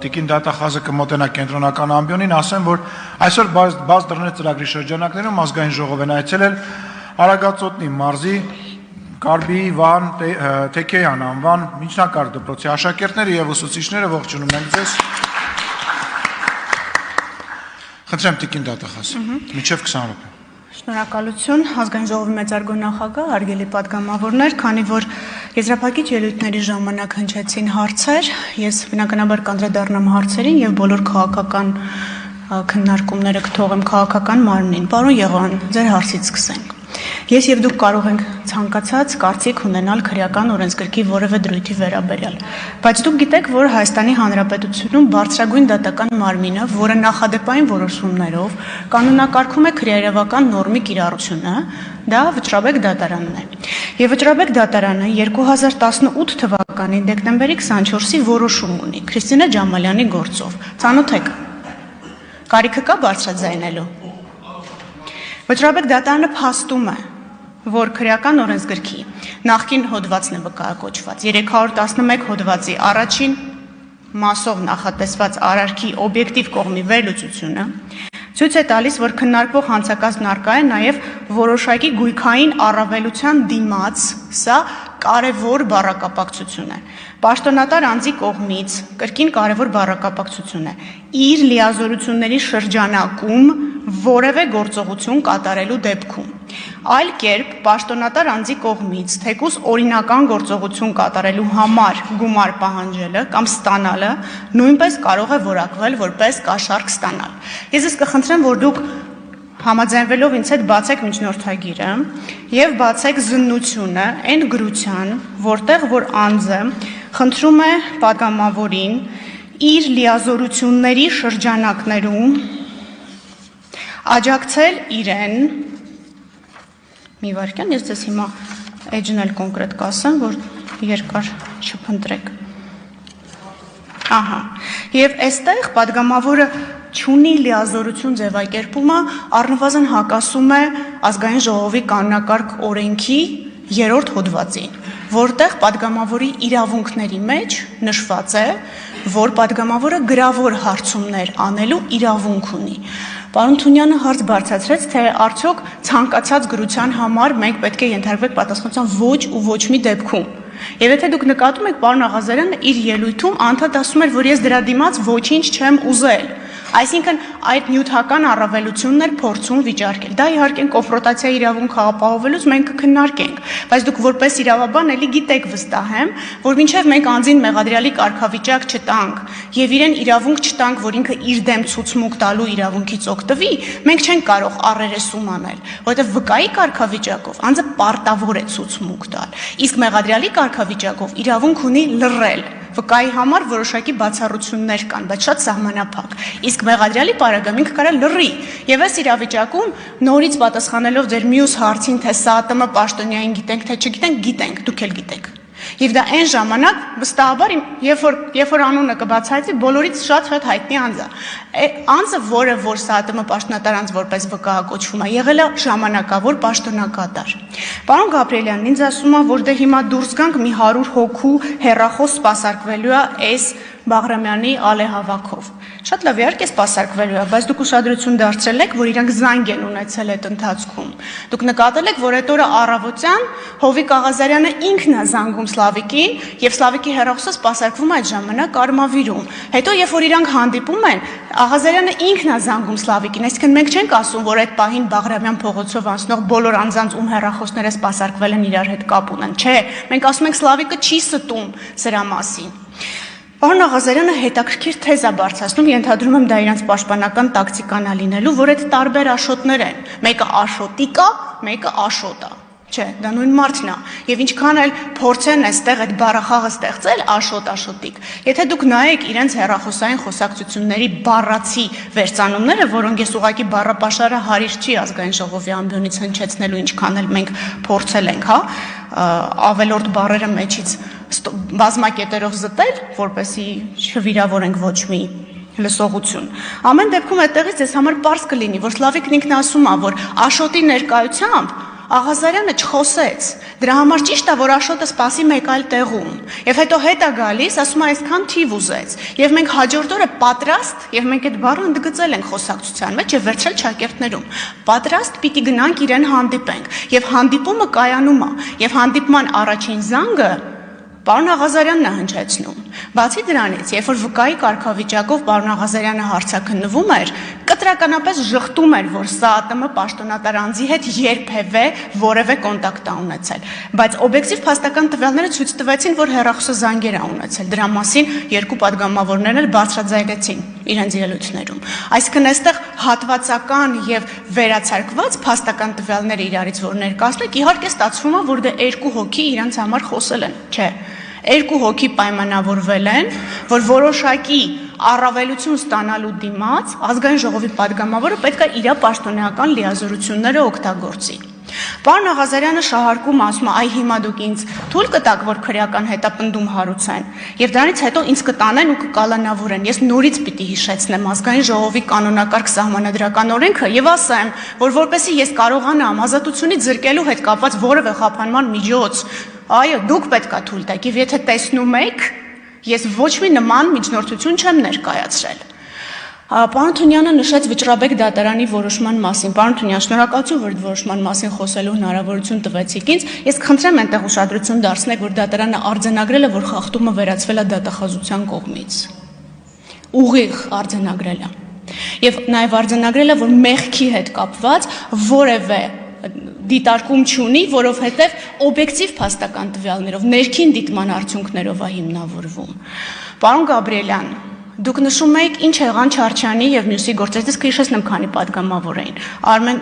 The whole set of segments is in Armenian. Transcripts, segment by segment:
Տիկին դատախազը կմոտենա կենտրոնական ամբիոնին, ասեմ, որ այսօր բաց դռներ ծրագրի շրջանակներում ազգային ժողով են այցելել Արագածոտնի մարզի Կարբիի Վան Թեքեյան անվան միջնակարգ դպրոցի աշակերտները եւ ուսուցիչները, ողջունում ենք ձեզ։ Խնդրեմ Տիկին դատախազ, մինչև 20 րոպե։ Շնորհակալություն, ազգային ժողովի մեծարգո նախագահ, հարգելի պատգամավորներ, քանի որ եզրափակիչ ելույթների ժամանակ հնչեցին հարցեր, ես բնականաբար կանդրադառնամ հարցերին եւ բոլոր քաղաքական քննարկումները կթողեմ քաղաքական մարմնին։ Պարոն Եղոյան, ձեր հարցից սկսենք։ Ես եւ դուք կարող ենք ցանկացած կարծիք ունենալ քրեական օրենսգրքի որևէ դրույթի վերաբերյալ, բայց դուք գիտեք, որ Հայաստանի Հանրապետությունում բարձրագույն դատական մարմինը, որը նախադեպային որոշումներով կանոնակարգում է քրեական նորմի կիրառությունը, դա Վճռաբեկ դատարանն է։ Եվ Վճռաբեկ դատարանը 2018 թվականի դեկտեմբերի 24-ի որոշում ունի Քրիստինե Ջամալյանի գործով։ Ծանոթ եք։ Կարիքը կա բարձրաձայնելու։ Վճռաբեկ դատարանը փաստում է, որ քրեական օրենսգրքի նախկին հոդվածն է վկայակոչված 311 հոդվածի առաջին մասով նախատեսված արարքի օբյեկտիվ կողմի վերլուծությունը ցույց է տալիս, որ քննարկվող հանցակազմն առկա է նաև որոշակի գույքային առավելության դիմաց, սա կարևոր բառակապակցություն է։ Պաշտոնատար անձի կողմից կրկին կարևոր բառակապակցություն է իր լիազորությունների շրջանակում որևէ գործողություն կատարելու դեպքում։ Այլ կերպ պաշտոնատար անձի կողմից թեկուզ օրինական գործողություն կատարելու համար գումար պահանջելը կամ ստանալը նույնպես կարող է որակվել որպես կաշառք ստանալ։ Ես ես կխնդրեմ, որ դուք համաձայնվելով ինձ հետ բացեք միջնորդագիրը եւ բացեք զննությունը այն գրության, որտեղ որ անձը խնդրում է պատգամավորին իր լիազորությունների շրջանակներում աջակցել իրեն մի վարքյան, ես ձեզ հիմա էջն էլ կոնկրետ կասեմ, որ երկար չփնտրեք։ Ահա, եւ այստեղ պատգամավորը չունի լիազորություն ձևակերպումը առնվազն հակասում է ազգային ժողովի կանոնակարգ օրենքի 3-րդ հոդվածին, որտեղ պատգամավորի իրավունքների մեջ նշված է, որ պատգամավորը գրավոր հարցումներ անելու իրավունք ունի։ Պարոն Թունյանը հարց բարձրացրեց, թե արդյոք ցանկացած գրության համար մենք պետք է ենթարկվենք պատասխանատվության ոչ ու ոչ մի դեպքում։ Եվ եթե դուք նկատում եք, պարոն Աղազարյանը իր ելույթում անդադ ասում էր, որ ես դրա դիմաց ոչինչ չեմ ուզել։ Այսինքն այդ նյութական առավելությունն էր փորձում վիճարկել։ Դա իհարկե կոնֆրոնտացիա իրավունքը ապահովելուց մենք կքննարկենք, բայց դուք որպես իրավաբան էլի գիտեք վստահ եմ, որ մինչև մենք անձին մեղադրյալի կարգավիճակ չտանք եւ իրեն իրավունք չտանք, որ ինքը իր դեմ ցուցմունք տալու իրավունքից օգտվի, մենք չենք կարող առերեսում անել, որովհետեւ վկայի կարգավիճակով անձը պարտավոր է ցուցմունք տալ, իսկ մեղադրյալի կարգավիճակով իրավունք ունի լռել։ Վկայի համար որոշակի բացառություններ կան, բայց շատ սահմանափակ։ Իսկ մեղադրյալի պարագայում ինքը կարող է լռի։ Եվ այս իրավիճակում նորից պատասխանելով ձեր մյուս հարցին, թե ՍԱՏՄ պաշտոնյային գիտենք, թե չգիտենք, գիտենք, դուք էլ գիտեք։ Եվ դա այն ժամանակ վստահաբար երբ որ անունը կբացահայտվի, բոլորից շատ հայտնի անձ է։ Անձը, որը որ ՍԱՏՄ պաշտոնատար անձ որպես վկայակոչվում է, եղել է ժամանակավոր պաշտոնակատար։ Պարոն Գաբրիելյանն ինձ ասում է, որ դե հիմա դուրս գանք մի 100 հոգու հեռախոս սպասարկվելու է այս Բաղրամյանի ալեհավաքով։ Շատ լավ, իհարկե սպասարկվելու է, բայց դուք ուշադրություն դարձրել եք, որ իրանք զանգ են ունեցել այդ ընթացքում։ Դուք նկատել եք, որ այդ օրը առավոտյան Հովիկ Աղազարյանը ինքն է զանգում Սլավիկին, եւ Սլավիկի հեռախոսը սպասարկվում է այդ ժամանակ Արմավիրում։ Հետո երբ որ իրանք հանդիպում են, Աղազարյանը ինքն է զանգում Սլավիկին, այսինքն մենք չենք ասում, որ այդ պահին Բաղրամյան փողոցով անցնող բոլոր անձանց ում հեռախոսները սպասարկվել են իրար հետ կապ ունեն։ Չէ, մենք ասում ենք Սլավիկը չի ստում սրա մասին։ Պարոն Աղազարյանը հետաքրքիր թեզ է բարձրացնում, ենթադրում եմ դա իրենց պաշտպանական տակտիկան է լինելու, որ այդ տարբեր աշոտներ են։ Մեկը աշոտիկ է, մեկը աշոտ է։ Չէ, դա նույն մարդն է։ Եվ ինչքան էլ փորձեն այստեղ այդ բառախաղը ստեղծել աշոտ-աշոտիկ։ Եթե դուք նայեք իրենց հեռախոսային խոսակցությունների բառացի վերծանումները, որոնք ես ուղղակի բառապաշարը հարիր չի ազգային ժողովի ամբիոնից հնչեցնելու, ինչքան էլ մենք փորձել ենք, հա, ավելորդ բառերը մեջից բազմակետերով զտել, որպեսզի չվիրավորենք ոչ մի լսողություն։ Ամեն դեպքում այդտեղից ձեզ համար պարզ կլինի, որ Սլավիկն ինքն ասում է, որ աշոտի ներկայությամբ Աղազարյանը չխոսեց։ Դրա համար ճիշտ է, որ Աշոտը սպասի մեկ այլ տեղում։ Եվ հետո հետ է գալիս, ասում է այսքան թիվ ուզեց։ Եվ մենք հաջորդ օրը պատրաստ, եւ մենք այդ բառը ընդգծել ենք խոսակցության մեջ եւ վերցրել ճակերտներում։ Պատրաստ պիտի գնանք իրեն հանդիպենք։ Եվ հանդիպումը կայանում է։ Եվ հանդիպման առաջին զանգը պարոն Աղազարյանն է հնչեցնում։ Բացի դրանից, երբ որ վկայի կարգավիճակով պարոն Աղազարյանը հարցաքննվում էր, կտրականապես ժխտում էր, որ ՍԱԱՏՄ պաշտոնատար անձի հետ երբևէ որևէ կոնտակտ է ունեցել։ Բայց օբյեկտիվ փաստական տվյալները ցույց տվեցին, որ հեռախոսազանգեր է ունեցել։ Դրա մասին երկու падգամավորներն էլ բարձրաձայնեցին իրենց ելույթներում։ Այսինքն այստեղ հատվածական եւ վերացարկված փաստական տվյալները իրարից որ ներկայացնեք, իհարկե ստացվում է, որ դե երկու հոգի իրենց համար խոսել են, չէ։ Երկու հոգի պայմանավորվել են, որ որոշակի առավելություն ստանալու դիմաց ազգային ժողովի падգամավորը պետք է իր պաշտոնեական լիազորությունները օգտագործի։ Պարոն Աղազարյանը շահարկում ասում է, այ հիմա դուք ինձ թույլ կտաք, որ քրեական հետապնդում հարուցեն, եւ դրանից հետո ինձ կտանեն ու կկալանավորեն։ Ես նորից պիտի հիշեցնեմ ազգային ժողովի կանոնակարգ սահմանադրական օրենքը եւ ասեմ, որ որպեսզի ես կարողանամ ազատությունից զրկելու հետ կապված որևէ խափանման միջոց, այո, դուք պետք է թույլ տաք, եւ եթե տեսնում եք, ես ոչ մի նման միջնորդություն չեմ ներկայացրել։ Պարոն Թունյանը նշեց Վճռաբեկ դատարանի որոշման մասին։ Պարոն Թունյան, շնորհակալություն, որ որոշման մասին խոսելու հնարավորություն տվեցիք ինձ։ Ես խնդրեմ այնտեղ ուշադրություն դարձնեք, որ դատարանը արձանագրել է, որ խախտումը վերածվել է դատախազության կողմից։ Ուղիղ արձանագրել է։ Եվ նաև արձանագրել է, որ մեղքի հետ կապված որևէ դիտարկում չունի, որովհետև օբյեկտիվ փաստական տվյալներով, ներքին դիտման արդյունքներով է հիմնավորվում։ Պարոն Գաբրիելյան, դուք նշում եք ինչ եղան Չարչյանի եւ մյուսի գործերից, կհիշեցնեմ քանի падգամավոր էին։ Արմեն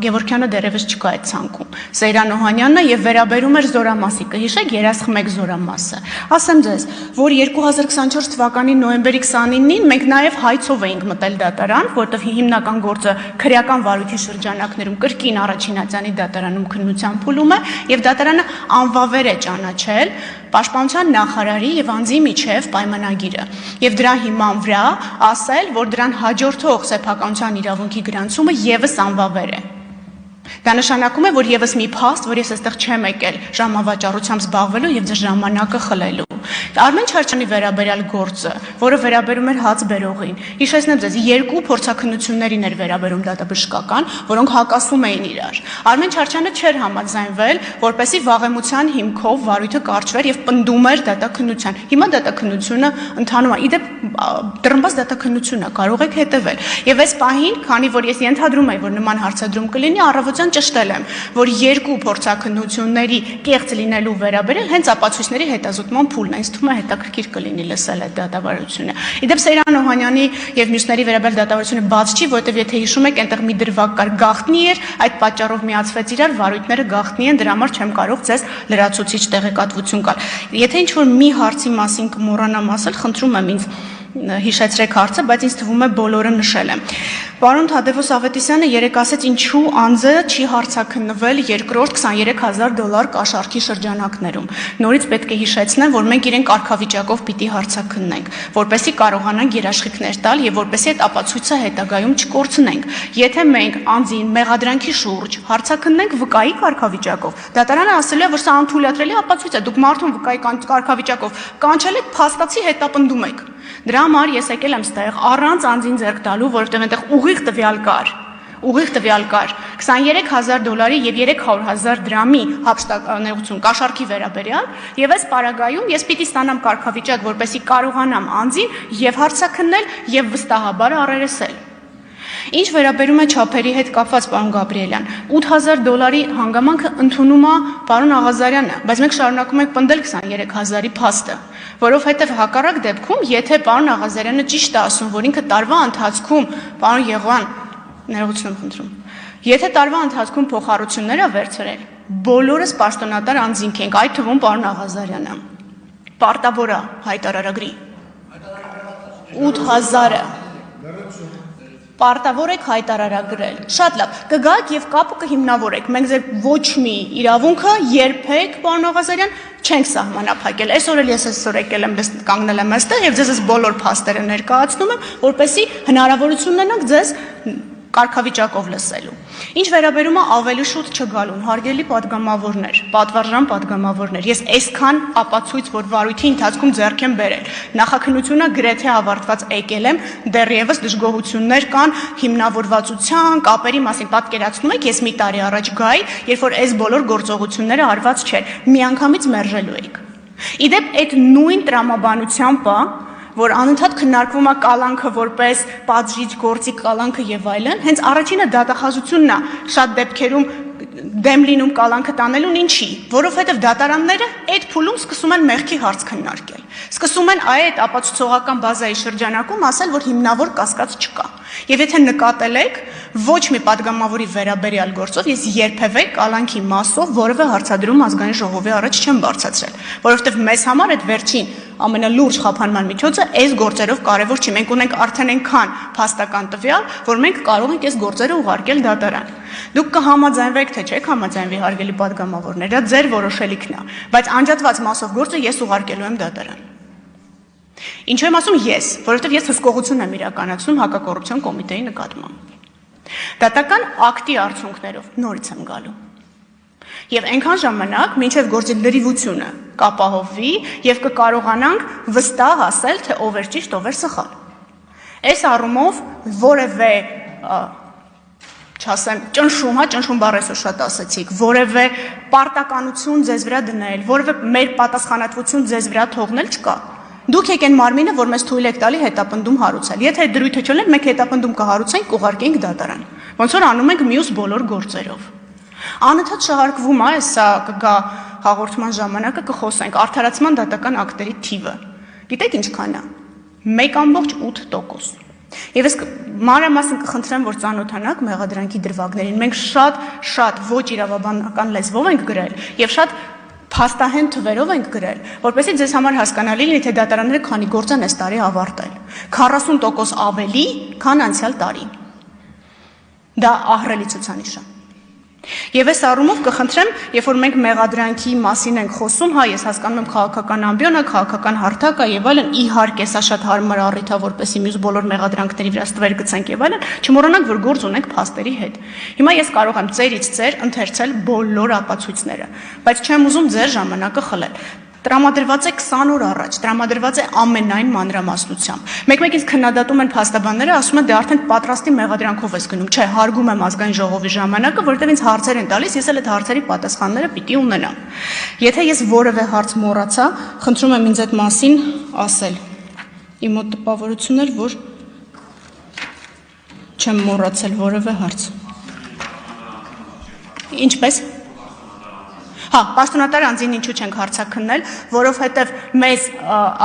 Գևորգյանը դեռևս չկա այդ ցանկում։ Սեյրան Օհանյանն է եւ վերաբերում էր Զորամասի, կհիշեք երասխմեկ Զորամասը։ Ասեմ ձեզ, որ 2024 թվականի նոյեմբերի 29-ին մենք նաեւ հայցով էինք մտել դատարան, որտեղ հիմնական գործը քրեական վարույթի շրջանակներում կրկին առաջինացյանի դատարանում քննության փուլում է եւ դատարանը անվավեր է ճանաչել Պաշտպանության նախարարի եւ անձի միջև պայմանագիրը եւ դրա հիման վրա ասել, որ դրան հաջորդող սեփականության իրավունքի գրանցումը եւս անվավեր է։ Դա նշանակում է, որ եւս մի փաստ, որ ես այստեղ չեմ եկել ժամավաճառությամբ զբաղվելու եւ ձեր ժամանակը խլելու։ Արմեն Չարչյանի վերաբերյալ գործը, որը վերաբերում էր հաց բերողին, հիշեցնեմ ձեզ, երկու փորձաքննություններին էր վերաբերում դատաբժշկական, որոնք հակասում էին իրար։ Արմեն Չարչյանը չէր համաձայնվել, որպեսզի վաղեմության հիմքով վարույթը կարճվեր եւ պնդում էր դատաքննության։ Հիմա դատաքննությունը ընթանում է։ Իդեպ դրմբաց դատաքննություն է, կարող եք հետևել։ Եվ այս պահին, քանի որ ես ենթադրում եմ, որ նման հարցադրում կլինի, առավոտյան ճշտել եմ, որ երկու փորձաքննությունների կեղծ լինելու վերաբերյալ հենց ապացույցների հետազոտման փուլն է, ինձ թվում է հետաքրքիր կլինի լսել այդ դատավարությունը։ Իդեպ Սեյրան Օհանյանի եւ մյուսների վերաբերյալ դատավարությունը բաց չի, որովհետեւ եթե հիշում եք, այնտեղ մի դրվագ կար, գաղտնի էր, այդ պատճառով միացվեց իրար, վարույթները գաղտնի են, դրա համար չեմ կարող ձեզ լրացուցիչ տեղեկատվություն տալ։ Եթե ինչ-որ մի հարցի մասին կմոռանամ ասել, խնդրում եմ ինձ հիշեցրեք հարցը, բայց ինձ թվում է բոլորը նշել եմ։ Պարոն Թադևոս Ավետիսյանը երեկ ասեց, ինչու անձը չի հարցաքննվել երկրորդ $23,000 կաշառքի շրջանակներում։ Նորից պետք է հիշեցնեմ, որ մենք իրեն կարգավիճակով պիտի հարցաքննենք, որպեսզի կարողանանք երաշխիքներ տալ եւ որպեսզի այդ ապացույցը հետագայում չկորցնենք։ Եթե մենք անձին մեղադրանքի շուրջ հարցաքննենք վկայի կարգավիճակով, դատարանը ասել է, որ սա անթույլատրելի ապացույց է, դուք մարդուն վկայի կարգավիճակով կանչել եք, փաստացի հետապնդում եք։ Դրա համար ես եկել եմ ստեղ առանց անձին ձեռք տալու, որովհետև այնտեղ ուղիղ տվյալ կար։ $23,000 եւ $300,000 դրամի հափշտակներություն կաշառքի վերաբերյալ եւ այս պարագայում ես պիտի ստանամ կարգավիճակ, որպեսզի կարողանամ անձին եւ հարցաքննել եւ վստահաբար առերեսել։ Ինչ վերաբերում է չափերի հետ կապված, պարոն Գաբրիելյան, $8,000 հանգամանքը ընդունում է պարոն Աղազարյանը, բայց մենք շարունակում ենք պնդել 23,000-ի փաստը, որովհետև հակառակ դեպքում, եթե պարոն Աղազարյանը ճիշտ է ասում, որ ինքը տարվա ընթացքում, պարոն Եղվան, ներողություն եմ խնդրում, եթե տարվա ընթացքում փոխառություններ է վերցրել, բոլորս պաշտոնատար անձինք ենք, այդ թվում պարոն Աղազարյանը, պարտավոր է հայտարարագրի, 8,000-ը Պարտավոր եք հայտարարագրել։ Շատ լավ, կգաք եւ կապը կհիմնավորեք։ Մենք ձեր ոչ մի իրավունքը երբեք, պարոն Աղազարյան, չենք սահմանափակել։ Այսօր էլ ես այսօր եկել եմ, կանգնել եմ այստեղ եւ ձեզ բոլոր փաստերը ներկայացնում եմ, որպեսզի հնարավորություն ունենաք ձեզ կարգավիճակով լսելու։ Ինչ վերաբերում է ավելի շուտ չգալուն, հարգելի պատգամավորներ, պատվարժան պատգամավորներ, ես այսքան ապացույց, որ վարույթի ընթացքում ձեռք եմ բերել, նախաքննությունը գրեթե ավարտված եկել եմ, դեռևս դժգոհություններ կան հիմնավորվածության, կապերի մասին, պատկերացնում եք, ես մի տարի առաջ գայի, երբ որ այս բոլոր գործողությունները արված չէր, միանգամից մերժելու էիք։ Իդեպ այդ նույն տրամաբանությամբ որ անընդհատ քննարկվում է կալանքը որպես պատժիչ գործի կալանքը եւ այլն, հենց առաջինը դատախազությունն է շատ դեպքերում դեմ լինում կալանքը տանելուն ինչի, որովհետեւ դատարանները այդ փուլում սկսում են մեղքի հարց քննարկել։ Սկսում են այդ ապացուցողական բազայի շրջանակում ասել, որ հիմնավոր կասկած չկա։ Եվ եթե նկատել եք, ոչ մի падգամավորի վերաբերյալ գործով ես երբևէ կալանքի մասով որևէ հարցադրում ազգային ժողովի առաջ չեմ բարձրացրել, որովհետև մեզ համար այդ վերջին ամենալուրջ խափանման միջոցը այս գործերով կարևոր չի։ Մենք ունենք արդեն այնքան փաստական տվյալ, որ մենք կարող ենք այս գործերը ուղարկել դատարան։ Դուք կհամաձայնվեք, թե չեք համաձայնվի, հարգելի падգամավորներ, դա ձեր որոշելիքն է, բայց անջատված մասով գործը ես ուղարկելու եմ դատարան։ Ինչու եմ ասում ես, որովհետև ես հսկողություն եմ իրականացնում հակակոռուպցիոն կոմիտեի նկատմամբ։ Դատական ակտի արդյունքներով նորից եմ գալու։ Եվ այնքան ժամանակ, մինչև գործի լրիվությունը կապահովվի եւ կկարողանանք վստահ ասել, թե ով էր ճիշտ, ով էր սխալ։ Այս առումով որևէ չասեմ, ճնշում բառը շատ ասացիք, որևէ պարտականություն ձեզ վրա դնել, որևէ մեր պատասխանատվություն ձեզ վրա թողնել չկա։ Դուք եք այն մարմինը, որ մեզ թույլ եք տալի հետապնդում հարուցել։ Եթե այդ դրույթը չլներ, մենք հետապնդում կհարուցենք, կուղարկենք դատարան։ Ոնց որ անում ենք մյուս բոլոր գործերով։ Անընդհատ շահարկվում է, սա կգա հաղորդման ժամանակը կխոսենք արդարացման դատական ակտերի թիվը։ Գիտեք ինչքան է։ 1.8%։ Եվ ես մանրամասն կխնդրեմ, որ ծանոթանաք մեղադրանքի դրվագներին։ Մենք շատ ոչ իրավաբանական լեզվով ենք գրել եւ շատ փաստահեն թվերով ենք գրել, որպեսզի ձեզ համար հասկանալի լինի, թե դատարանները քանի գործ են այս տարի ավարտել։ 40% ավելի, քան անցյալ տարի։ Դա ահռելի ցուցանիշ է։ Եվ այս առումով կխնդրեմ, երբ որ մենք մեղադրանքի մասին ենք խոսում, հա, ես հասկանում եմ քաղաքական ամբիոնը, քաղաքական հարթակը եւ այլն, իհարկե սա շատ հարմար առիթ է, որպեսզի մյուս բոլոր մեղադրանքների վրա ստվեր գցենք եւ այլն, չմոռանանք, որ գործ ունենք փաստերի հետ։ Հիմա ես կարող եմ ծերից ծեր ընթերցել բոլոր ապացույցները, բայց չեմ ուզում ձեր ժամանակը խլել։ Տրամադրված է 20 օր առաջ, տրամադրված է ամենայն մանրամասնությամբ։ Մեկ-մեկ ինձ քննադատում են փաստաբանները, ասում են դե արդեն պատրաստի մեղադրանքով ես գնում։ Չէ, հարգում եմ ազգային ժողովի ժամանակը, որովհետև ինձ հարցեր են տալիս, ես էլ այդ հարցերի պատասխանները պիտի ունենամ։ Եթե ես որևէ հարց մոռացա, խնդրում եմ ինձ այդ մասին ասել։ Իմ մոտ տպավորություն էր, որ չեմ մոռացել որևէ հարց։ Ինչպես։ Հա, պաշտոնատար անձին ինչու չենք հարցաքննել, որովհետև մեզ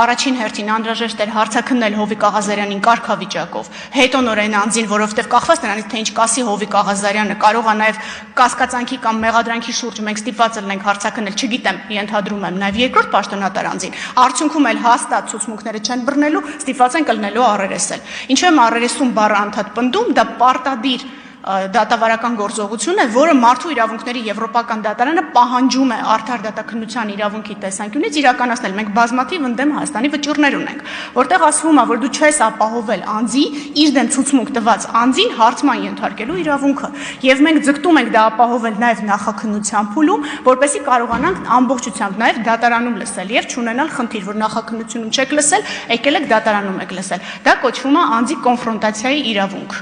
առաջին հերթին անհրաժեշտ էր հարցաքննել Հովիկ Աղազարյանին կարգավիճակով, հետո նորեն անձին, որովհետև կախված նրանից թե ինչ կասի Հովիկ Աղազարյանը, կարող է նաև կասկածանքի կամ մեղադրանքի շուրջ մենք ստիպված ենք հարցաքննել, չգիտեմ, ենթադրում եմ նաև երկրորդ պաշտոնատար անձին, արդյունքում էլ հաստատ ցուցմունքները չեն բռնելու, ստիպված են կլնելու առերեսել։ Ինչու եմ առերեսում բառը անդադ պնդում, դա պարտադիր դատավարական գործողություն է, որը մարդու իրավունքների եվրոպական դատարանը պահանջում է արդար դատաքննության իրավունքի տեսանկյունից իրականացնել։ Մենք բազմաթիվ ընդդեմ Հայաստանի վճիռներ ունենք, որտեղ ասվում է, որ դու չես ապահովել անձի իր դեմ ցուցմունք տված անձին հարցման ենթարկելու իրավունքը, եւ մենք ձգտում ենք դա ապահովել նաեւ նախաքննության փուլում, որպեսզի կարողանանք ամբողջությամբ նաեւ դատարանում լսել եւ չունենալ խնդիր, որ նախաքննությունում չեք լսել, եկել եք դատարանում եք լսել։ Դա կոչվում է անձի կոնֆրոնտացիայի իրավունք։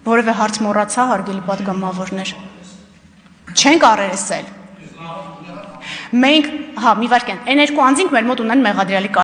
Որևէ հարց մոռացա, հարգելի падգամավորներ։ Չենք առերեսել։ Մենք, հա, մի վարքյան, այն երկու անձինք մեր մոտ ունեն մեղադրյալի